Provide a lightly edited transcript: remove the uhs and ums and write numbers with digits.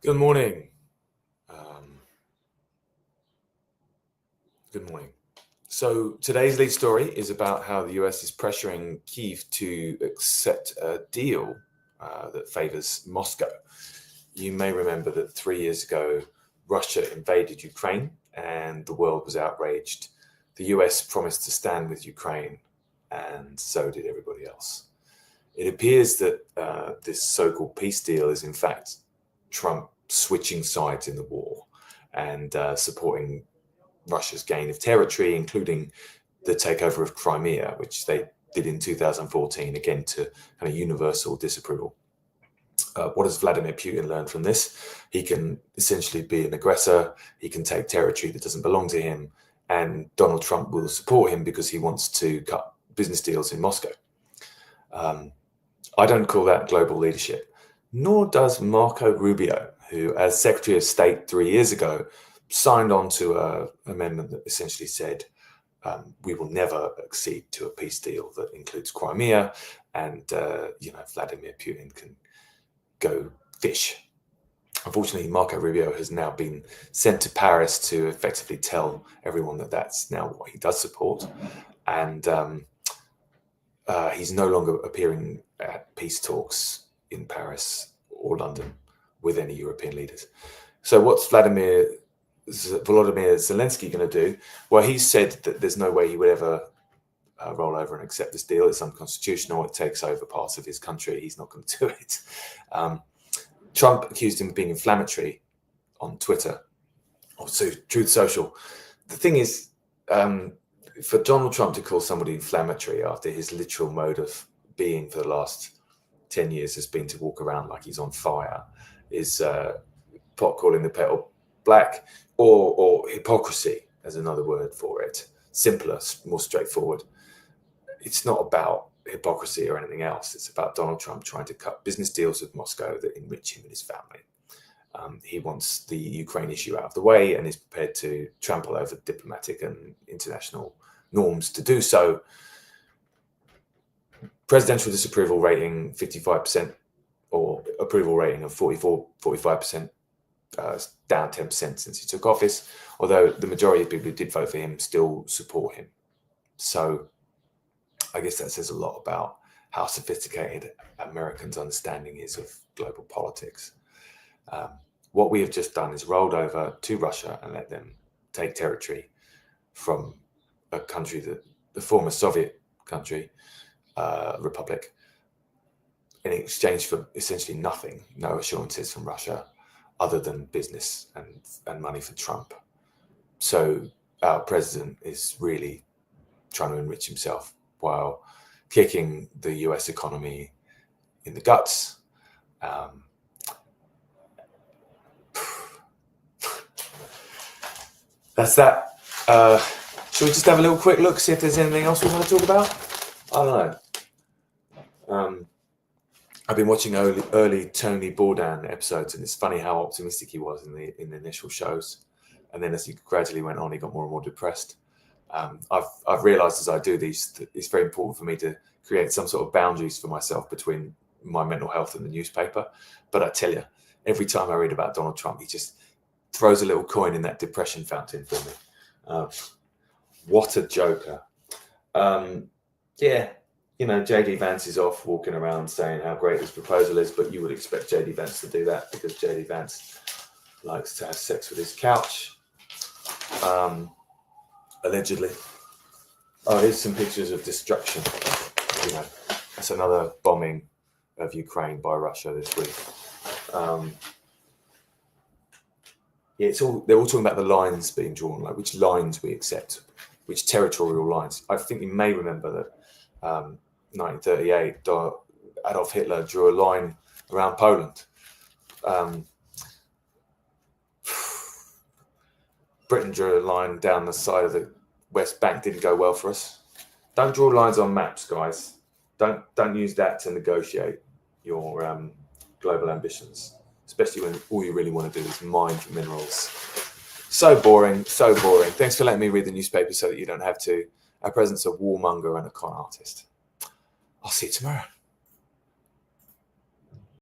Good morning. Um, Good morning. So today's lead story is about how the US is pressuring Kyiv to accept a deal that favors Moscow. You may remember that 3 years ago, Russia invaded Ukraine and the world was outraged. The US promised to stand with Ukraine, and so did everybody else. It appears that this so-called peace deal is in fact Trump switching sides in the war and supporting Russia's gain of territory, including the takeover of Crimea, which they did in 2014, again to kind of universal disapproval. What does Vladimir Putin learn from this? He can essentially be an aggressor. He can take territory that doesn't belong to him. And Donald Trump will support him because he wants to cut business deals in Moscow. I don't call that global leadership, nor does Marco Rubio, who, as Secretary of State 3 years ago, signed on to an amendment that essentially said we will never accede to a peace deal that includes Crimea, and Vladimir Putin can go fish. Unfortunately, Marco Rubio has now been sent to Paris to effectively tell everyone that that's now what he does support, and he's no longer appearing at peace talks in Paris or London with any European leaders. So what's Volodymyr Zelensky going to do? Well, he said that there's no way he would ever roll over and accept this deal. It's unconstitutional. It takes over parts of his country. He's not going to do it. Trump accused him of being inflammatory on Twitter, or Truth Social. The thing is, for Donald Trump to call somebody inflammatory after his literal mode of being for the last 10 years has been to walk around like he's on fire is pot calling the kettle black, or hypocrisy as another word for it. Simpler, more straightforward. It's not about hypocrisy or anything else. It's about Donald Trump trying to cut business deals with Moscow that enrich him and his family. He wants the Ukraine issue out of the way and is prepared to trample over diplomatic and international norms to do so. Presidential disapproval rating 55%, or approval rating of 45%, down 10% since he took office, although the majority of people who did vote for him still support him. So I guess that says a lot about how sophisticated Americans' understanding is of global politics. What we have just done is rolled over to Russia and let them take territory from a country that the former Soviet country, republic, in exchange for essentially nothing, no assurances from Russia other than business and money for Trump. So our president is really trying to enrich himself while kicking the US economy in the guts. That's that. Should we just have a little quick look, see if there's anything else we want to talk about? I don't know. I've been watching early Tony Bourdain episodes, and it's funny how optimistic he was in the initial shows, and then as he gradually went on, he got more and more depressed. I've realised as I do these that it's very important for me to create some sort of boundaries for myself between my mental health and the newspaper. But I tell you, every time I read about Donald Trump, he just throws a little coin in that depression fountain for me. What a joker. Yeah. JD Vance is off walking around saying how great his proposal is, but you would expect JD Vance to do that because JD Vance likes to have sex with his couch, allegedly. Oh, here's some pictures of destruction. That's another bombing of Ukraine by Russia this week. They're all talking about the lines being drawn, like which lines we accept, which territorial lines. I think you may remember that 1938, Adolf Hitler drew a line around Poland. Britain drew a line down the side of the West Bank. Didn't go well for us. Don't draw lines on maps, guys. Don't use that to negotiate your global ambitions, especially when all you really want to do is mine for minerals. So boring, so boring. Thanks for letting me read the newspaper so that you don't have to. Our president's a warmonger and a con artist. I'll see you tomorrow.